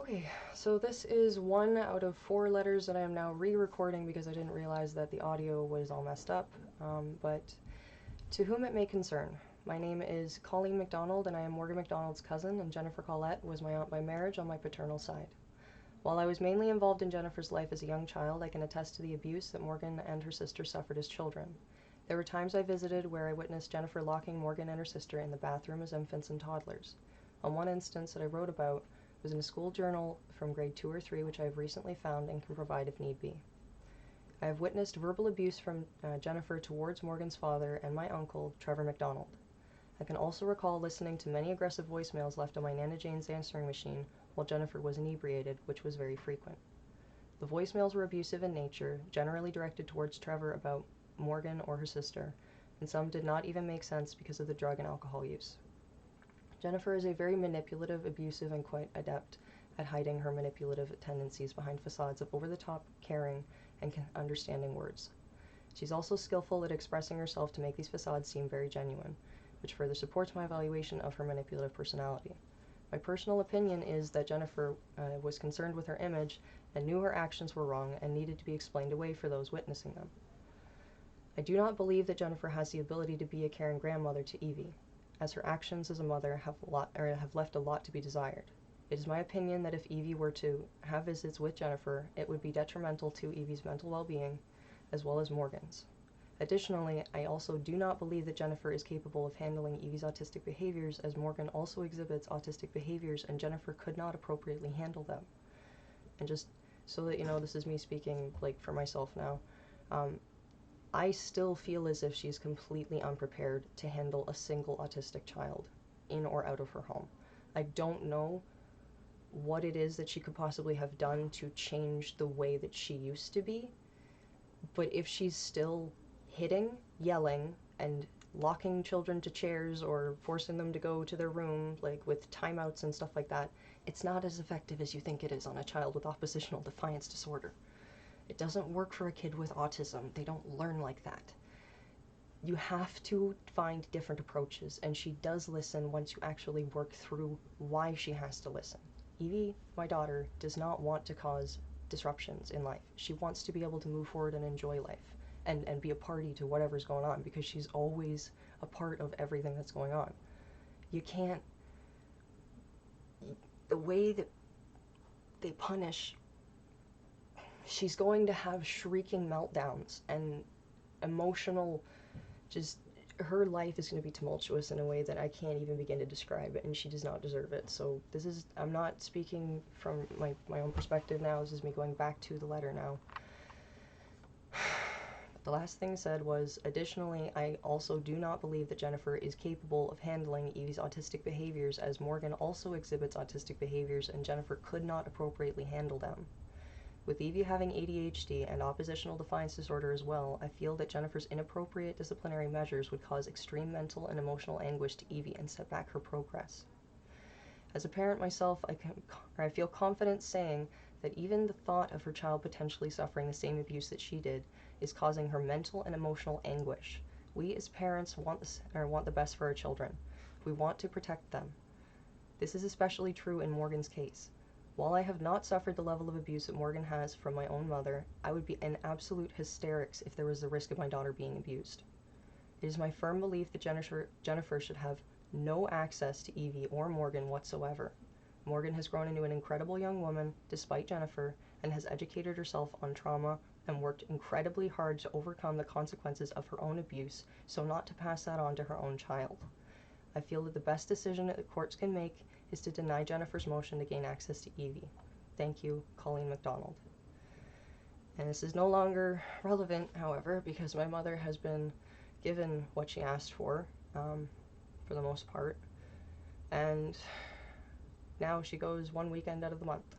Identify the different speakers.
Speaker 1: Okay, so this is one out of 4 letters that I am now re-recording because I didn't realize that the audio was all messed up. But to whom it may concern, my name is Colleen McDonald and I am Morgan McDonald's cousin, and Jennifer Collette was my aunt by marriage on my paternal side. While I was mainly involved in Jennifer's life as a young child, I can attest to the abuse that Morgan and her sister suffered as children. There were times I visited where I witnessed Jennifer locking Morgan and her sister in the bathroom as infants and toddlers. On one instance that I wrote about was in a school journal from grade 2 or 3, which I have recently found and can provide if need be. I have witnessed verbal abuse from Jennifer towards Morgan's father and my uncle, Trevor McDonald. I can also recall listening to many aggressive voicemails left on my Nana Jane's answering machine while Jennifer was inebriated, which was very frequent. The voicemails were abusive in nature, generally directed towards Trevor about Morgan or her sister, and some did not even make sense because of the drug and alcohol use. Jennifer is a very manipulative, abusive, and quite adept at hiding her manipulative tendencies behind facades of over-the-top caring and understanding words. She's also skillful at expressing herself to make these facades seem very genuine, which further supports my evaluation of her manipulative personality. My personal opinion is that Jennifer was concerned with her image and knew her actions were wrong and needed to be explained away for those witnessing them. I do not believe that Jennifer has the ability to be a caring grandmother to Evie, as her actions as a mother have left a lot to be desired. It is my opinion that if Evie were to have visits with Jennifer, it would be detrimental to Evie's mental well-being, as well as Morgan's. Additionally, I also do not believe that Jennifer is capable of handling Evie's autistic behaviors, as Morgan also exhibits autistic behaviors and Jennifer could not appropriately handle them. And just so that you know, this is me speaking like for myself now. I still feel as if she's completely unprepared to handle a single autistic child in or out of her home. I don't know what it is that she could possibly have done to change the way that she used to be, but if she's still hitting, yelling, and locking children to chairs or forcing them to go to their room, like with timeouts and stuff like that, it's not as effective as you think it is on a child with oppositional defiance disorder. It doesn't work for a kid with autism. They don't learn like that. You have to find different approaches, and she does listen once you actually work through why she has to listen. Evie, my daughter, does not want to cause disruptions in life. She wants to be able to move forward and enjoy life and be a party to whatever's going on, because she's always a part of everything that's going on. You can't... The way that they punish, she's going to have shrieking meltdowns and emotional, just, her life is going to be tumultuous in a way that I can't even begin to describe it, and she does not deserve it. So this is, I'm not speaking from my own perspective now, this is me going back to the letter now. The last thing said was, additionally, I also do not believe that Jennifer is capable of handling Evie's autistic behaviors, as Morgan also exhibits autistic behaviors and Jennifer could not appropriately handle them. With Evie having ADHD and oppositional defiance disorder as well, I feel that Jennifer's inappropriate disciplinary measures would cause extreme mental and emotional anguish to Evie and set back her progress. As a parent myself, I feel confident saying that even the thought of her child potentially suffering the same abuse that she did is causing her mental and emotional anguish. We as parents want the best for our children. We want to protect them. This is especially true in Morgan's case. While I have not suffered the level of abuse that Morgan has from my own mother, I would be in absolute hysterics if there was the risk of my daughter being abused. It is my firm belief that Jennifer should have no access to Evie or Morgan whatsoever. Morgan has grown into an incredible young woman, despite Jennifer, and has educated herself on trauma and worked incredibly hard to overcome the consequences of her own abuse, so not to pass that on to her own child. I feel that the best decision that the courts can make is to deny Jennifer's motion to gain access to Evie. Thank you, Colleen McDonald. And this is no longer relevant, however, because my mother has been given what she asked for the most part, and now she goes one weekend out of the month.